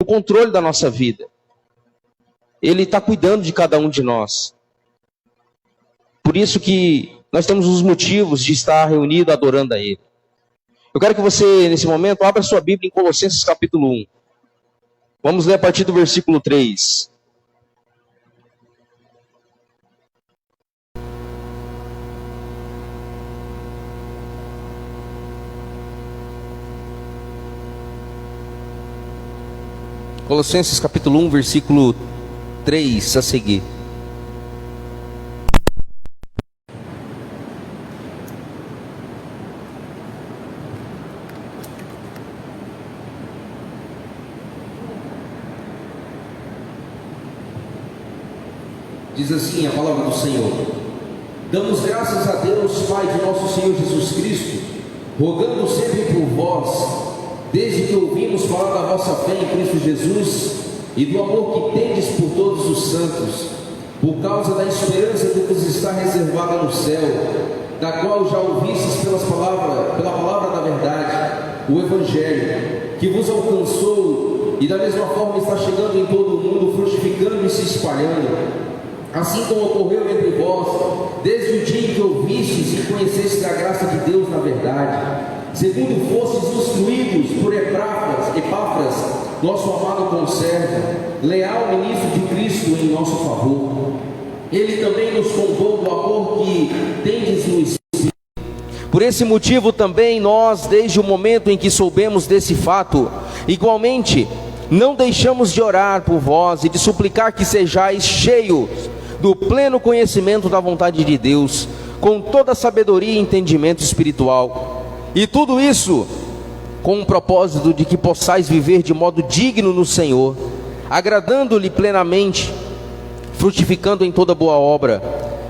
no controle da nossa vida. Ele está cuidando de cada um de nós. Por isso que nós temos os motivos de estar reunido adorando a Ele. Eu quero que você, nesse momento, abra sua Bíblia em Colossenses capítulo 1. Vamos ler a partir do versículo 3. Colossenses capítulo 1, versículo 3 a seguir. Diz assim a palavra do Senhor: damos graças a Deus, Pai de nosso Senhor Jesus Cristo, rogando sempre por vós, desde que ouvimos falar da vossa fé em Cristo Jesus e do amor que tendes por todos os santos, por causa da esperança que vos está reservada no céu, da qual já ouvistes pela palavra da verdade, o Evangelho, que vos alcançou e da mesma forma está chegando em todo o mundo, frutificando e se espalhando, assim como ocorreu entre vós, desde o dia em que ouvistes e conhecestes a graça de Deus na verdade, segundo fostes instruídos por Epáfras, nosso amado conservo, leal ministro de Cristo em nosso favor. Ele também nos contou do amor que tendes no Espírito. Por esse motivo também nós, desde o momento em que soubemos desse fato, igualmente não deixamos de orar por vós e de suplicar que sejais cheios do pleno conhecimento da vontade de Deus, com toda sabedoria e entendimento espiritual. E tudo isso com o propósito de que possais viver de modo digno no Senhor, agradando-lhe plenamente, frutificando em toda boa obra,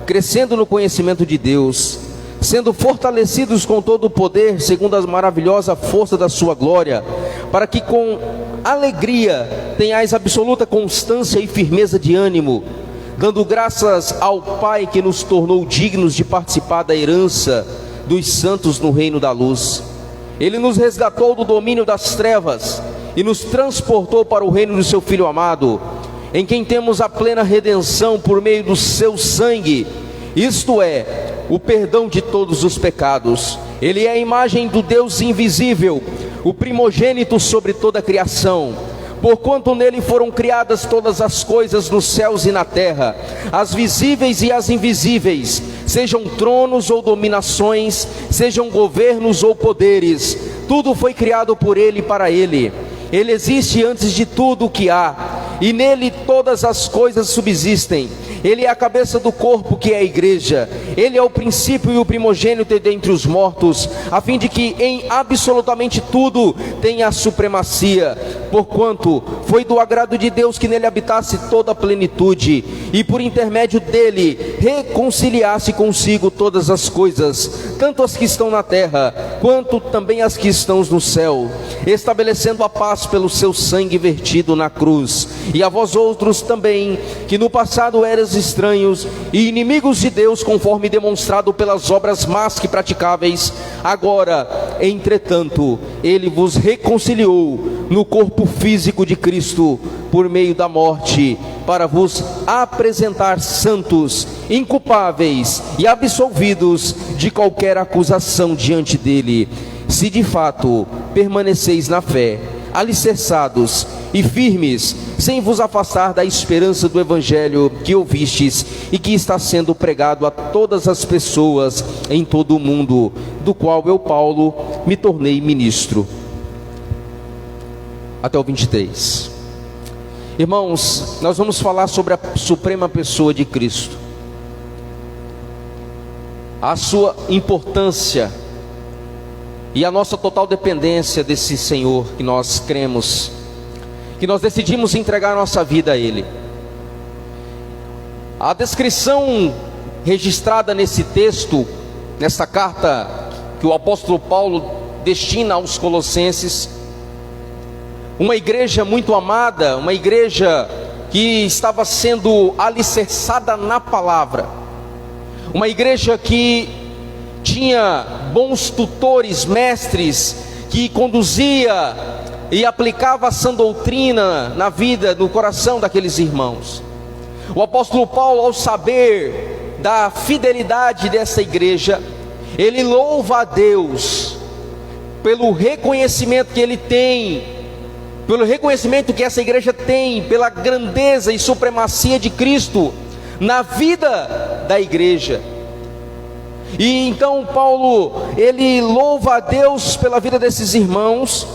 crescendo no conhecimento de Deus, sendo fortalecidos com todo o poder, segundo a maravilhosa força da sua glória, para que com alegria tenhais absoluta constância e firmeza de ânimo, dando graças ao Pai que nos tornou dignos de participar da herança dos santos no reino da luz. Ele nos resgatou do domínio das trevas e nos transportou para o reino do seu Filho amado, em quem temos a plena redenção por meio do seu sangue, isto é, o perdão de todos os pecados. Ele é a imagem do Deus invisível, o primogênito sobre toda a criação, porquanto nele foram criadas todas as coisas nos céus e na terra, as visíveis e as invisíveis, sejam tronos ou dominações, sejam governos ou poderes, tudo foi criado por ele e para ele. Ele existe antes de tudo o que há, e nele todas as coisas subsistem. Ele é a cabeça do corpo, que é a igreja. Ele é o princípio e o primogênito dentre os mortos, a fim de que em absolutamente tudo tenha a supremacia, porquanto foi do agrado de Deus que nele habitasse toda a plenitude, e por intermédio dele reconciliasse consigo todas as coisas, tanto as que estão na terra, quanto também as que estão no céu, estabelecendo a paz pelo seu sangue vertido na cruz. E a vós outros também, que no passado eras estranhos e inimigos de Deus, conforme demonstrado pelas obras más que praticáveis, agora, entretanto, ele vos reconciliou no corpo físico de Cristo, por meio da morte, para vos apresentar santos, inculpáveis e absolvidos de qualquer acusação diante dele, se de fato permaneceis na fé, alicerçados e firmes, sem vos afastar da esperança do Evangelho que ouvistes e que está sendo pregado a todas as pessoas em todo o mundo, do qual eu, Paulo, me tornei ministro. Até o 23. Irmãos, nós vamos falar sobre a suprema pessoa de Cristo, a sua importância e a nossa total dependência desse Senhor que nós cremos, que nós decidimos entregar nossa vida a Ele. A descrição registrada nesse texto, nessa carta que o apóstolo Paulo destina aos Colossenses, uma igreja muito amada, uma igreja que estava sendo alicerçada na palavra, uma igreja que tinha bons tutores, mestres, que conduzia e aplicava a sã doutrina na vida, no coração daqueles irmãos. O apóstolo Paulo, ao saber da fidelidade dessa igreja, ele louva a Deus pelo reconhecimento que ele tem, pelo reconhecimento que essa igreja tem, pela grandeza e supremacia de Cristo na vida da igreja. E então Paulo, ele louva a Deus pela vida desses irmãos,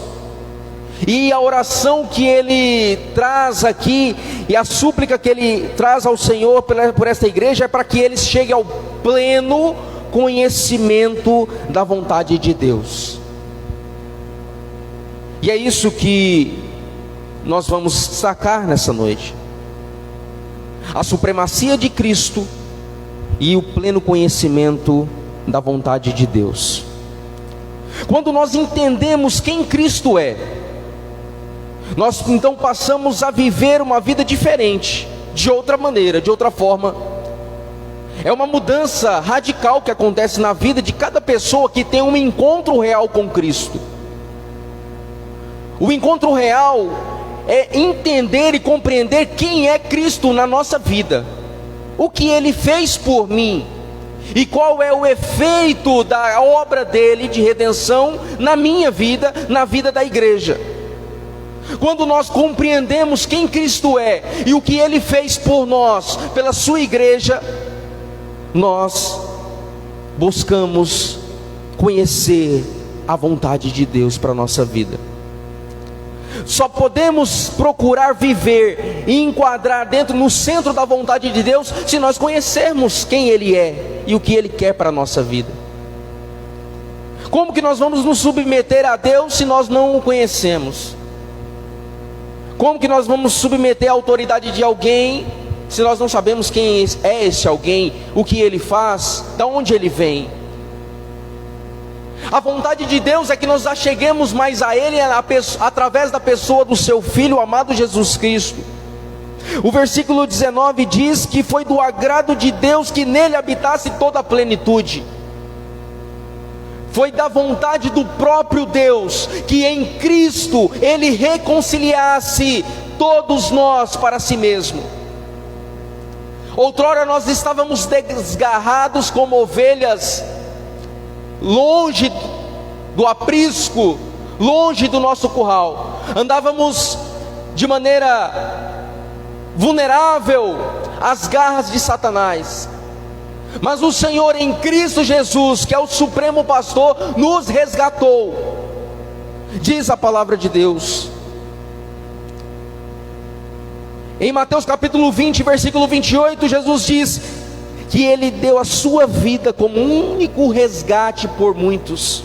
e a oração que ele traz aqui, e a súplica que ele traz ao Senhor por esta igreja, é para que eles cheguem ao pleno conhecimento da vontade de Deus. E é isso que nós vamos destacar nessa noite: a supremacia de Cristo e o pleno conhecimento da vontade de Deus. Quando nós entendemos quem Cristo é, nós então passamos a viver uma vida diferente, de outra maneira, de outra forma. É uma mudança radical que acontece na vida de cada pessoa que tem um encontro real com Cristo. O encontro real é entender e compreender quem é Cristo na nossa vida, o que Ele fez por mim, e qual é o efeito da obra dele de redenção na minha vida, na vida da igreja. Quando nós compreendemos quem Cristo é e o que Ele fez por nós, pela sua igreja, nós buscamos conhecer a vontade de Deus para a nossa vida. Só podemos procurar viver e enquadrar no centro da vontade de Deus, se nós conhecermos quem Ele é e o que Ele quer para a nossa vida. Como que nós vamos nos submeter a Deus se nós não o conhecemos? Como que nós vamos submeter a autoridade de alguém se nós não sabemos quem é esse alguém, o que ele faz, de onde ele vem? A vontade de Deus é que nós acheguemos mais a Ele através da pessoa do seu Filho amado Jesus Cristo. O versículo 19 diz que foi do agrado de Deus que nele habitasse toda a plenitude. Foi da vontade do próprio Deus que em Cristo Ele reconciliasse todos nós para si mesmo. Outrora nós estávamos desgarrados como ovelhas, longe do aprisco, longe do nosso curral. Andávamos de maneira vulnerável às garras de Satanás. Mas o Senhor em Cristo Jesus, que é o supremo pastor, nos resgatou. Diz a palavra de Deus em Mateus capítulo 20, versículo 28, Jesus diz que Ele deu a sua vida como único resgate por muitos.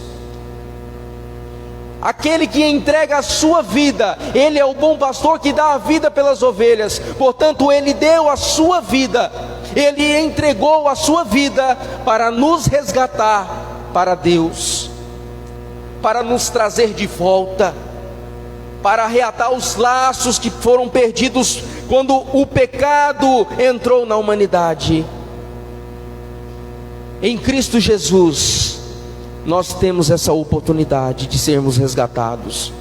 Aquele que entrega a sua vida, Ele é o bom pastor que dá a vida pelas ovelhas. Portanto, Ele deu a sua vida, Ele entregou a sua vida para nos resgatar para Deus, para nos trazer de volta, para reatar os laços que foram perdidos quando o pecado entrou na humanidade. Em Cristo Jesus nós temos essa oportunidade de sermos resgatados.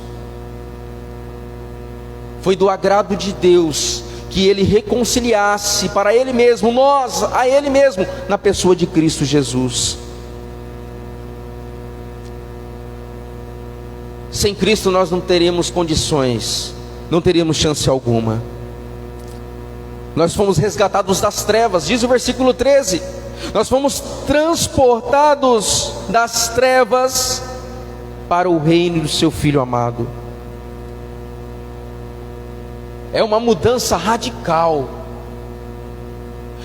Foi do agrado de Deus que Ele reconciliasse para Ele mesmo, nós a Ele mesmo, na pessoa de Cristo Jesus. Sem Cristo nós não teríamos condições, não teríamos chance alguma. Nós fomos resgatados das trevas, diz o versículo 13. Nós fomos transportados das trevas para o reino do seu Filho amado. É uma mudança radical.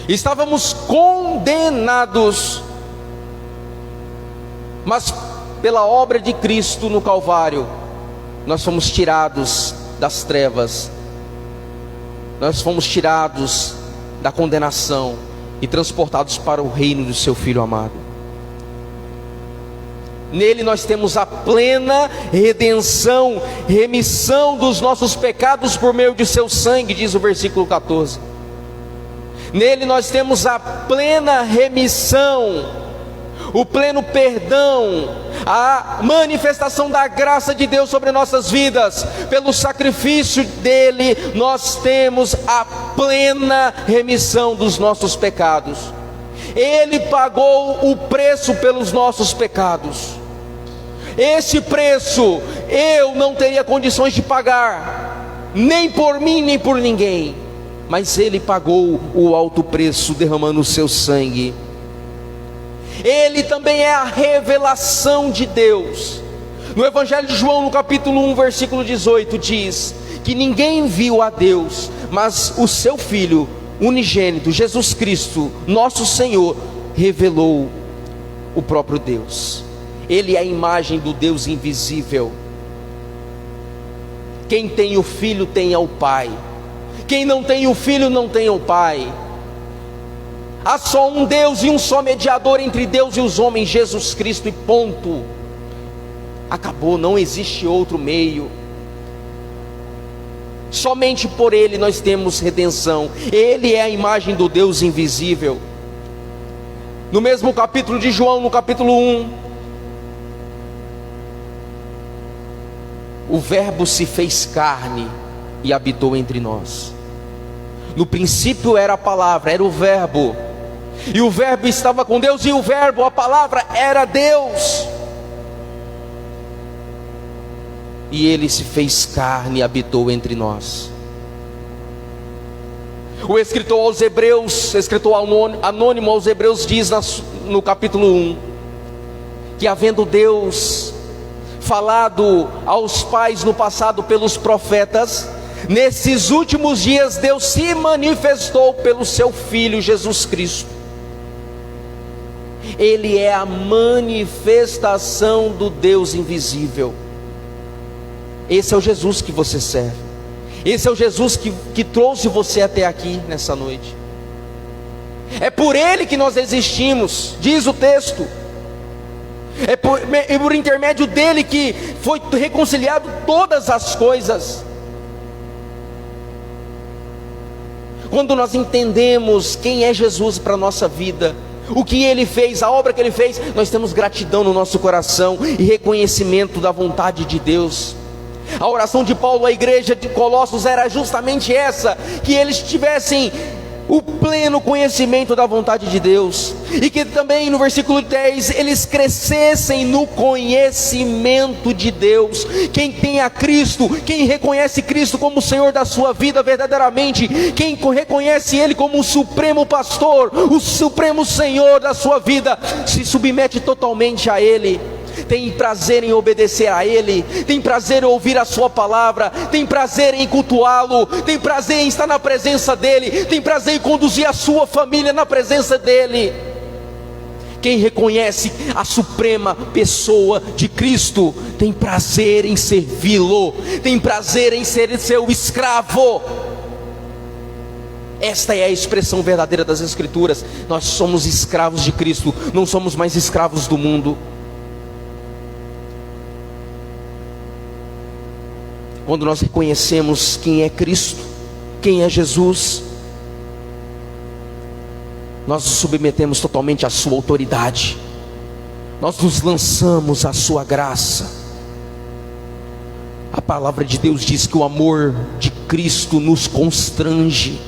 Estávamos condenados, mas pela obra de Cristo no Calvário, nós fomos tirados das trevas, nós fomos tirados da condenação e transportados para o reino do seu Filho amado. Nele nós temos a plena redenção, remissão dos nossos pecados por meio de seu sangue, diz o versículo 14. Nele nós temos a plena remissão, o pleno perdão, a manifestação da graça de Deus sobre nossas vidas. Pelo sacrifício dele, nós temos a plena remissão dos nossos pecados. Ele pagou o preço pelos nossos pecados. Esse preço eu não teria condições de pagar, nem por mim, nem por ninguém, mas ele pagou o alto preço, derramando o seu sangue. Ele também é a revelação de Deus. No Evangelho de João, no capítulo 1, versículo 18, diz que ninguém viu a Deus, mas o seu Filho unigênito, Jesus Cristo, nosso Senhor, revelou o próprio Deus. Ele é a imagem do Deus invisível. Quem tem o Filho tem ao Pai. Quem não tem o Filho não tem o Pai. Há só um Deus e um só mediador entre Deus e os homens, Jesus Cristo, e ponto. Acabou, não existe outro meio. Somente por Ele nós temos redenção. Ele é a imagem do Deus invisível. No mesmo capítulo de João, no capítulo 1, o Verbo se fez carne e habitou entre nós. No princípio era a palavra, era o Verbo, e o Verbo estava com Deus, e o Verbo, a palavra, era Deus. E ele se fez carne e habitou entre nós. O escritor aos Hebreus, escritor anônimo aos Hebreus, diz no capítulo 1, que havendo Deus falado aos pais no passado pelos profetas, nesses últimos dias Deus se manifestou pelo seu Filho Jesus Cristo. Ele é a manifestação do Deus invisível. Esse é o Jesus que você serve. Esse é o Jesus que trouxe você até aqui nessa noite. É por Ele que nós existimos, diz o texto. É por intermédio dele que foi reconciliado todas as coisas. Quando nós entendemos quem é Jesus para a nossa vida, o que Ele fez, a obra que Ele fez, nós temos gratidão no nosso coração e reconhecimento da vontade de Deus. A oração de Paulo à igreja de Colossos era justamente essa: que eles tivessem o pleno conhecimento da vontade de Deus, e que também no versículo 10, eles crescessem no conhecimento de Deus. Quem tem a Cristo, quem reconhece Cristo como o Senhor da sua vida verdadeiramente, quem reconhece Ele como o supremo pastor, o supremo Senhor da sua vida, se submete totalmente a Ele, tem prazer em obedecer a Ele, tem prazer em ouvir a sua palavra, tem prazer em cultuá-lo, tem prazer em estar na presença dEle, tem prazer em conduzir a sua família na presença dEle. Quem reconhece a suprema pessoa de Cristo, tem prazer em servi-lo, tem prazer em ser seu escravo. Esta é a expressão verdadeira das Escrituras. Nós somos escravos de Cristo, não somos mais escravos do mundo. Quando nós reconhecemos quem é Cristo, quem é Jesus, nós nos submetemos totalmente à sua autoridade, nós nos lançamos à sua graça. A palavra de Deus diz que o amor de Cristo nos constrange,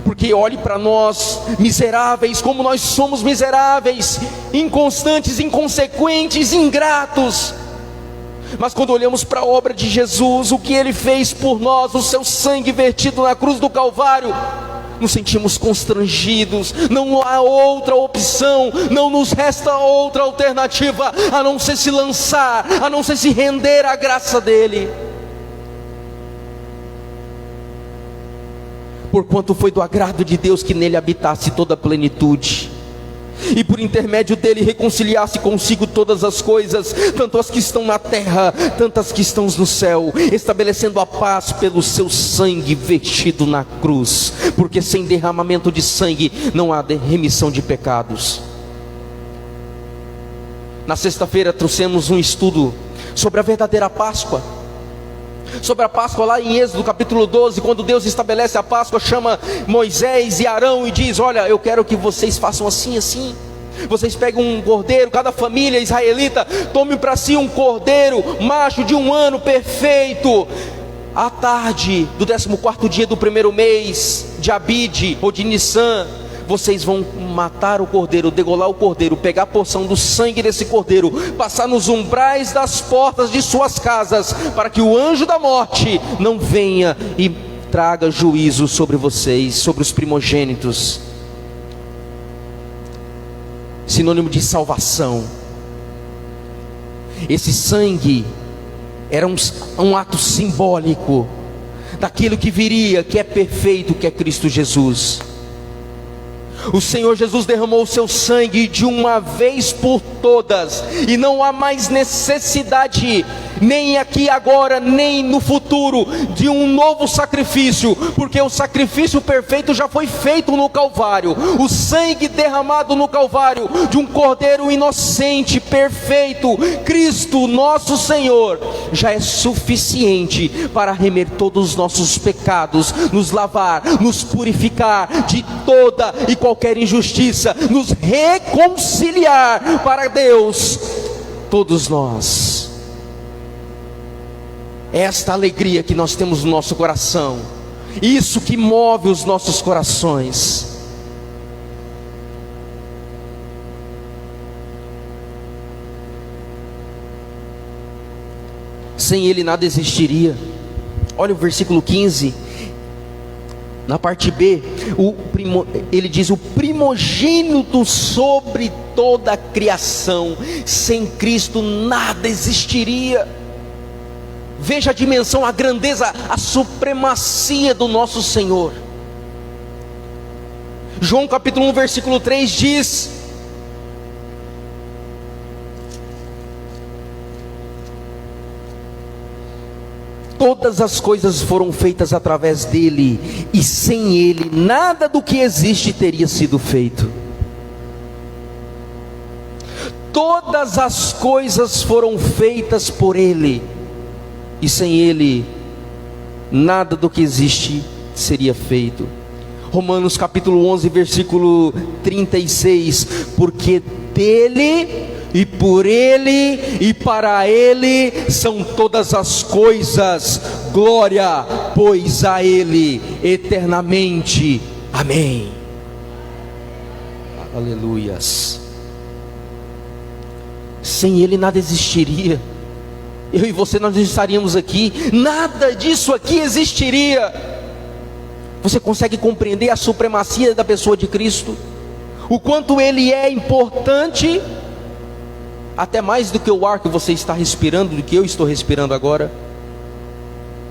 porque olhe para nós, miseráveis, como nós somos miseráveis, inconstantes, inconsequentes, ingratos. Mas quando olhamos para a obra de Jesus, o que Ele fez por nós, o seu sangue vertido na cruz do Calvário, nos sentimos constrangidos. Não há outra opção, não nos resta outra alternativa a não ser se lançar, a não ser se render à graça dEle. Porquanto foi do agrado de Deus que nele habitasse toda a plenitude, e por intermédio dele reconciliasse consigo todas as coisas, tanto as que estão na terra, tanto as que estão no céu, estabelecendo a paz pelo seu sangue vertido na cruz, porque sem derramamento de sangue não há remissão de pecados. Na sexta-feira trouxemos um estudo sobre a verdadeira Páscoa, sobre a Páscoa lá em Êxodo capítulo 12, quando Deus estabelece a Páscoa, chama Moisés e Arão e diz: olha, eu quero que vocês façam assim, assim. Vocês pegam um cordeiro, cada família israelita tome para si um cordeiro macho de 1 ano, perfeito. À tarde do 14º dia do primeiro mês de Abide ou de Nissan, vocês vão matar o cordeiro, degolar o cordeiro, pegar a porção do sangue desse cordeiro, passar nos umbrais das portas de suas casas, para que o anjo da morte não venha e traga juízo sobre vocês, sobre os primogênitos. Sinônimo de salvação. Esse sangue era um ato simbólico daquilo que viria, que é perfeito, que é Cristo Jesus. O Senhor Jesus derramou o seu sangue de uma vez por todas, e não há mais necessidade, nem aqui agora, nem no futuro, de um novo sacrifício, porque o sacrifício perfeito já foi feito no Calvário. O sangue derramado no Calvário, de um cordeiro inocente, perfeito, Cristo nosso Senhor, já é suficiente para remer todos os nossos pecados, nos lavar, nos purificar de toda e qualquer injustiça, nos reconciliar para Deus, todos nós. Esta alegria que nós temos no nosso coração, isso que move os nossos corações. Sem Ele nada existiria. Olha o versículo 15, na parte B, ele diz: o primogênito sobre toda a criação. Sem Cristo nada existiria. Veja a dimensão, a grandeza, a supremacia do nosso Senhor. João capítulo 1 versículo 3 diz: todas as coisas foram feitas através dele, e sem ele nada do que existe teria sido feito. Todas as coisas foram feitas por ele, e sem ele nada do que existe seria feito. Romanos capítulo 11 versículo 36: porque dele e por ele e para ele são todas as coisas, glória pois a ele eternamente, amém. Aleluias. Sem ele nada existiria. Eu e você, nós não estaríamos aqui, nada disso aqui existiria. Você consegue compreender a supremacia da pessoa de Cristo? O quanto ele é importante, até mais do que o ar que você está respirando, do que eu estou respirando agora.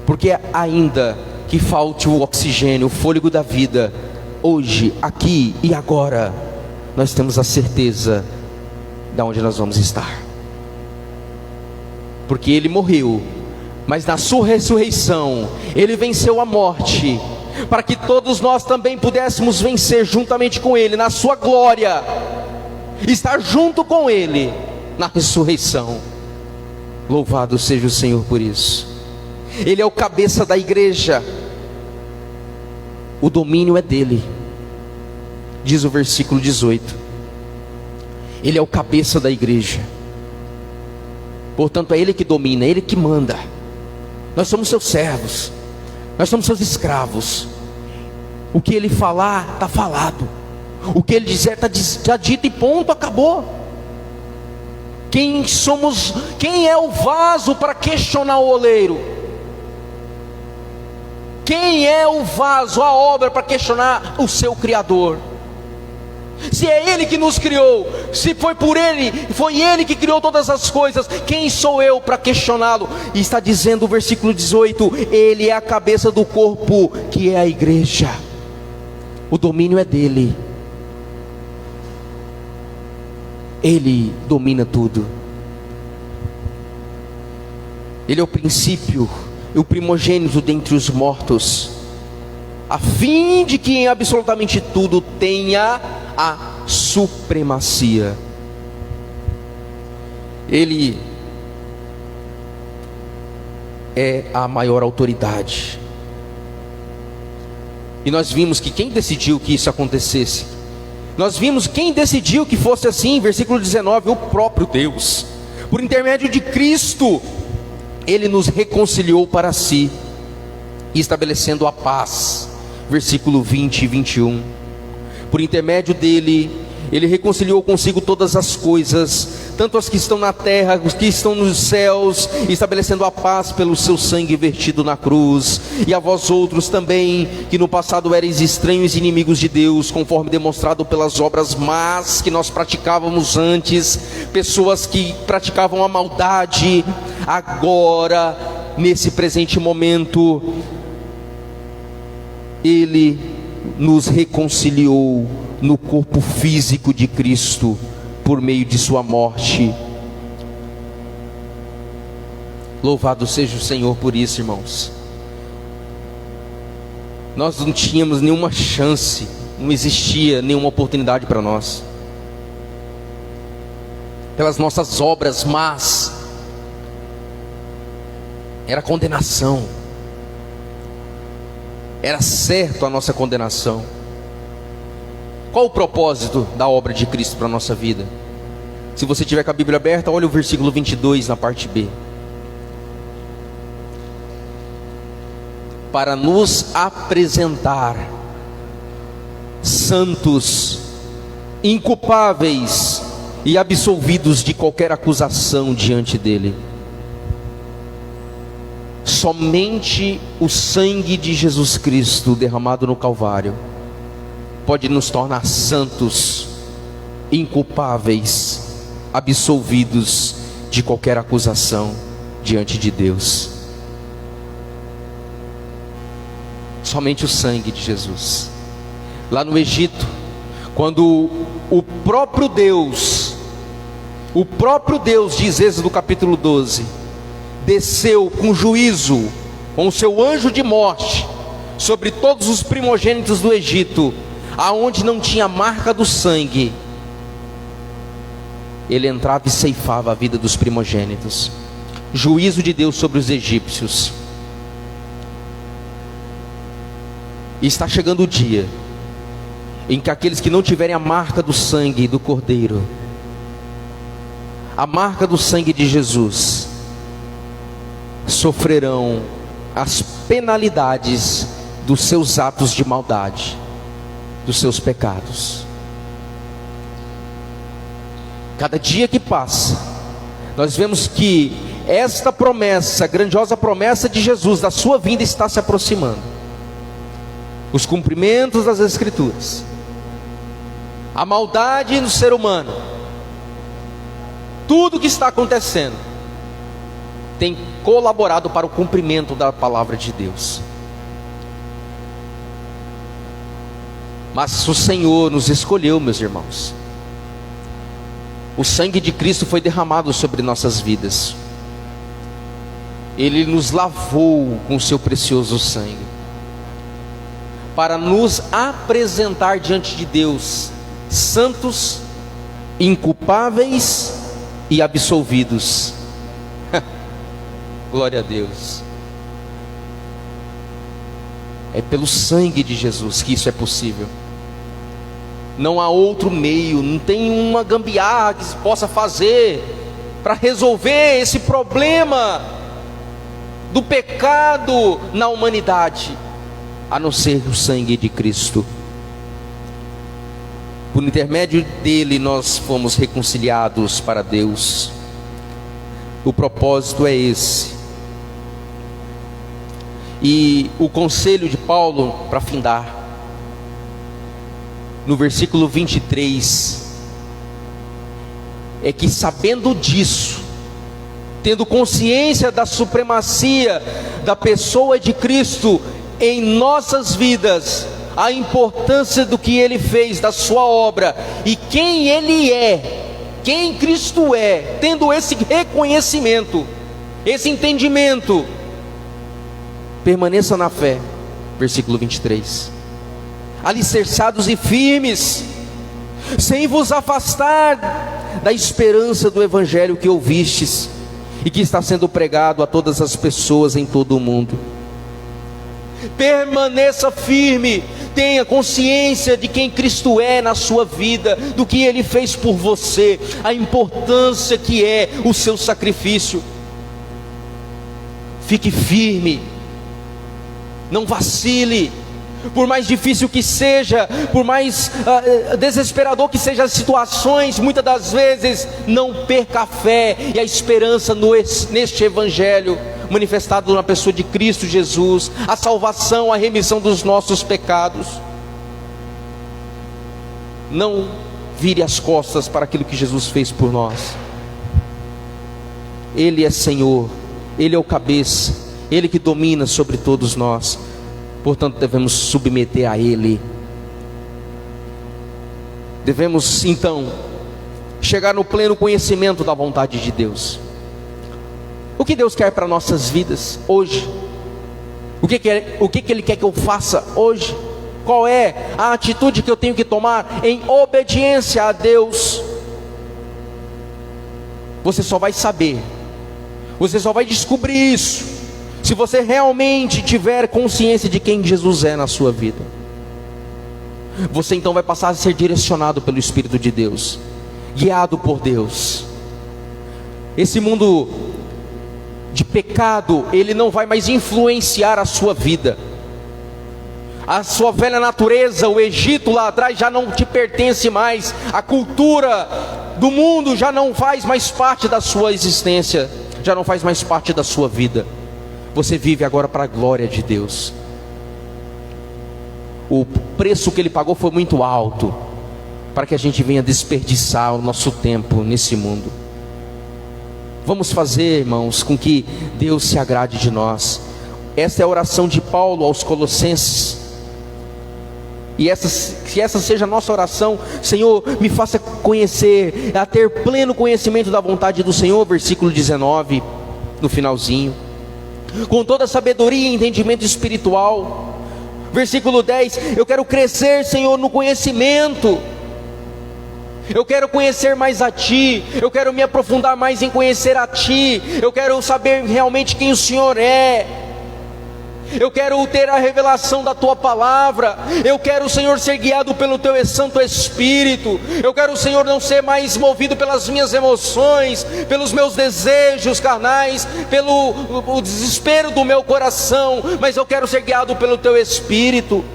Porque ainda que falte o oxigênio, o fôlego da vida, hoje, aqui e agora, nós temos a certeza de onde nós vamos estar. Porque ele morreu, mas na sua ressurreição ele venceu a morte, para que todos nós também pudéssemos vencer juntamente com ele na sua glória, estar junto com ele na ressurreição. Louvado seja o Senhor por isso. Ele é o cabeça da igreja, o domínio é dele, diz o versículo 18. Ele é o cabeça da igreja, portanto é ele que domina, é ele que manda. Nós somos seus servos, nós somos seus escravos. O que ele falar, está falado. O que ele disser, está dito e ponto, acabou. Quem é o vaso para questionar o oleiro? Quem é o vaso, a obra, para questionar o seu Criador? Se é ele que nos criou, se foi por ele, foi ele que criou todas as coisas, quem sou eu para questioná-lo? E está dizendo o versículo 18: ele é a cabeça do corpo, que é a igreja. O domínio é dele, ele domina tudo. Ele é o princípio, o primogênito dentre os mortos, a fim de que em absolutamente tudo tenha a supremacia. Ele é a maior autoridade. E nós vimos que quem decidiu que isso acontecesse Nós vimos quem decidiu que fosse assim, versículo 19, o próprio Deus. Por intermédio de Cristo, Ele nos reconciliou para si, estabelecendo a paz. Versículo 20 e 21. Por intermédio dele, Ele reconciliou consigo todas as coisas, tanto as que estão na terra, os que estão nos céus, estabelecendo a paz pelo seu sangue vertido na cruz. E a vós outros também, que no passado erais estranhos e inimigos de Deus, conforme demonstrado pelas obras más que nós praticávamos antes, pessoas que praticavam a maldade, agora, nesse presente momento, Ele nos reconciliou no corpo físico de Cristo, por meio de sua morte. Louvado seja o Senhor por isso, irmãos. Nós não tínhamos nenhuma chance, não existia nenhuma oportunidade para nós, pelas nossas obras más, era condenação, era certo a nossa condenação. Qual o propósito da obra de Cristo para a nossa vida? Se você tiver com a Bíblia aberta, olha o versículo 22 na parte B. Para nos apresentar santos, inculpáveis e absolvidos de qualquer acusação diante dele. Somente o sangue de Jesus Cristo derramado no Calvário pode nos tornar santos, inculpáveis, absolvidos de qualquer acusação diante de Deus. Somente o sangue de Jesus. Lá no Egito, quando o próprio Deus, diz Êxodo capítulo 12, desceu com juízo, com o seu anjo de morte, sobre todos os primogênitos do Egito, aonde não tinha marca do sangue, ele entrava e ceifava a vida dos primogênitos. Juízo de Deus sobre os egípcios. E está chegando o dia em que aqueles que não tiverem a marca do sangue do Cordeiro, a marca do sangue de Jesus, sofrerão as penalidades dos seus atos de maldade, dos seus pecados. Cada dia que passa, nós vemos que esta promessa, a grandiosa promessa de Jesus, da sua vinda, está se aproximando. Os cumprimentos das Escrituras, a maldade no ser humano, tudo que está acontecendo, tem colaborado para o cumprimento da palavra de Deus. Mas o Senhor nos escolheu, meus irmãos. O sangue de Cristo foi derramado sobre nossas vidas. Ele nos lavou com o seu precioso sangue, para nos apresentar diante de Deus, santos, inculpáveis e absolvidos. Glória a Deus. É pelo sangue de Jesus que isso é possível. Não há outro meio, não tem uma gambiarra que se possa fazer para resolver esse problema do pecado na humanidade, a não ser o sangue de Cristo. Por intermédio dele nós fomos reconciliados para Deus. O propósito é esse. E o conselho de Paulo, para findar, no versículo 23, é que sabendo disso, tendo consciência da supremacia da pessoa de Cristo em nossas vidas, a importância do que Ele fez, da sua obra, e quem Ele é, quem Cristo é, tendo esse reconhecimento, esse entendimento, permaneça na fé, versículo 23, alicerçados e firmes, sem vos afastar da esperança do evangelho que ouvistes, e que está sendo pregado a todas as pessoas em todo o mundo. Permaneça firme, tenha consciência de quem Cristo é na sua vida, do que Ele fez por você, a importância que é o seu sacrifício. Fique firme, não vacile. Por mais difícil que seja, por mais desesperador que sejam as situações, muitas das vezes, não perca a fé e a esperança neste Evangelho manifestado na pessoa de Cristo Jesus, a salvação, a remissão dos nossos pecados. Não vire as costas para aquilo que Jesus fez por nós. Ele é Senhor, Ele é o cabeça, Ele que domina sobre todos nós. Portanto, devemos submeter a Ele. Devemos, então, chegar no pleno conhecimento da vontade de Deus. O que Deus quer para nossas vidas hoje? O que Ele quer que eu faça hoje? Qual é a atitude que eu tenho que tomar em obediência a Deus? Você só vai saber, você só vai descobrir isso se você realmente tiver consciência de quem Jesus é na sua vida. Você então vai passar a ser direcionado pelo Espírito de Deus, guiado por Deus. Esse mundo de pecado, ele não vai mais influenciar a sua vida. A sua velha natureza, o Egito lá atrás já não te pertence mais. A cultura do mundo já não faz mais parte da sua existência, já não faz mais parte da sua vida. Você vive agora para a glória de Deus. O preço que Ele pagou foi muito alto, para que a gente venha desperdiçar o nosso tempo nesse mundo. Vamos fazer, irmãos, com que Deus se agrade de nós. Essa é a oração de Paulo aos Colossenses. E que essa seja a nossa oração. Senhor, me faça conhecer, a ter pleno conhecimento da vontade do Senhor. Versículo 19, no finalzinho. Com toda sabedoria e entendimento espiritual. Versículo 10, eu quero crescer, Senhor, no conhecimento. Eu quero conhecer mais a Ti. Eu quero me aprofundar mais em conhecer a Ti. Eu quero saber realmente quem o Senhor é. Eu quero ter a revelação da Tua palavra. Eu quero, Senhor, ser guiado pelo Teu Santo Espírito. Eu quero, Senhor, não ser mais movido pelas minhas emoções, pelos meus desejos carnais, pelo o desespero do meu coração, mas eu quero ser guiado pelo Teu Espírito,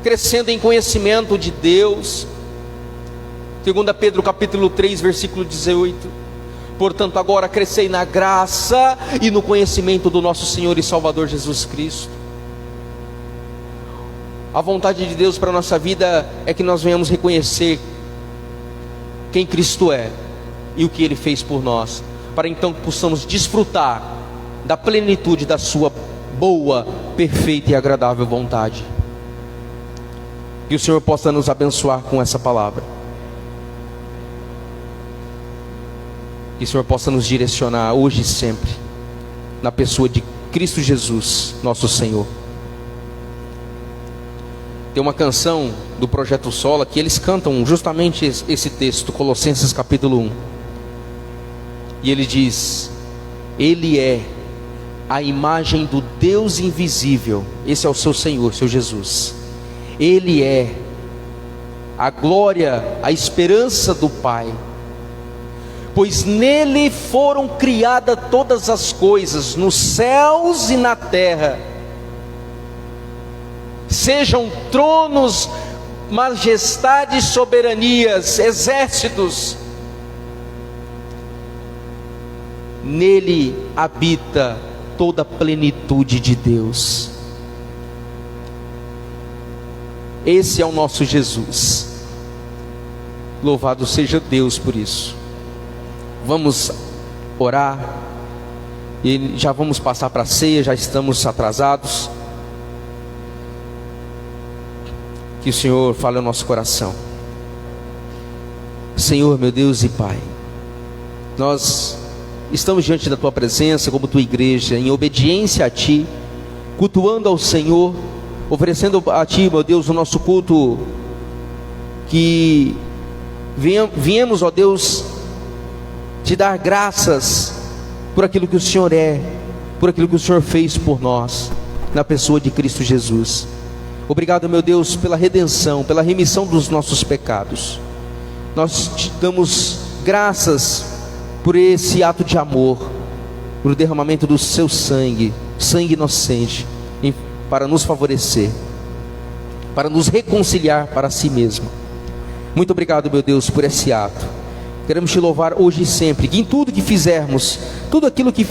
crescendo em conhecimento de Deus. 2 Pedro capítulo 3, versículo 18. Portanto, agora crescei na graça e no conhecimento do nosso Senhor e Salvador Jesus Cristo. A vontade de Deus para a nossa vida é que nós venhamos reconhecer quem Cristo é e o que Ele fez por nós, para então que possamos desfrutar da plenitude da sua boa, perfeita e agradável vontade. Que o Senhor possa nos abençoar com essa palavra. Que o Senhor possa nos direcionar hoje e sempre na pessoa de Cristo Jesus, nosso Senhor. Tem uma canção do Projeto Sola que eles cantam justamente esse texto, Colossenses capítulo 1. E ele diz: Ele é a imagem do Deus invisível. Esse é o seu Senhor, seu Jesus. Ele é a glória, a esperança do Pai. Pois nele foram criadas todas as coisas, nos céus e na terra, sejam tronos, majestades, soberanias, exércitos. Nele habita toda a plenitude de Deus. Esse é o nosso Jesus. Louvado seja Deus por isso. Vamos orar e já vamos passar para a ceia, já estamos atrasados. Que o Senhor fale ao nosso coração. Senhor, meu Deus e Pai, nós estamos diante da Tua presença como Tua igreja, em obediência a Ti, cultuando ao Senhor, oferecendo a Ti, meu Deus, o nosso culto, que viemos, ó Deus, Te dar graças por aquilo que o Senhor é, por aquilo que o Senhor fez por nós, na pessoa de Cristo Jesus. Obrigado, meu Deus, pela redenção, pela remissão dos nossos pecados. Nós te damos graças por esse ato de amor, por o derramamento do seu sangue, sangue inocente, para nos favorecer, para nos reconciliar para si mesmo. Muito obrigado, meu Deus, por esse ato. Queremos te louvar hoje e sempre, que em tudo que fizermos, tudo aquilo que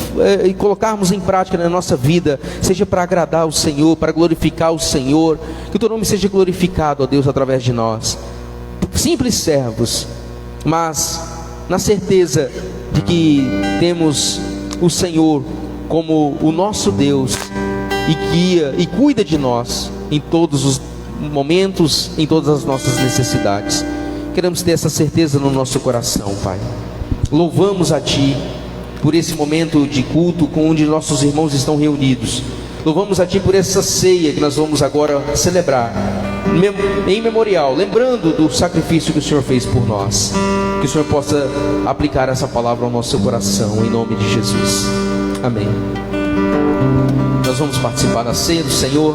colocarmos em prática na nossa vida, seja para agradar o Senhor, para glorificar o Senhor, que o teu nome seja glorificado, ó Deus, através de nós, simples servos, mas na certeza de que temos o Senhor como o nosso Deus, e guia e cuida de nós em todos os momentos, em todas as nossas necessidades. Queremos ter essa certeza no nosso coração, Pai. Louvamos a Ti por esse momento de culto onde nossos irmãos estão reunidos. Louvamos a Ti por essa ceia que nós vamos agora celebrar em memorial, lembrando do sacrifício que o Senhor fez por nós. Que o Senhor possa aplicar essa palavra ao nosso coração, em nome de Jesus. Amém. Nós vamos participar da ceia do Senhor.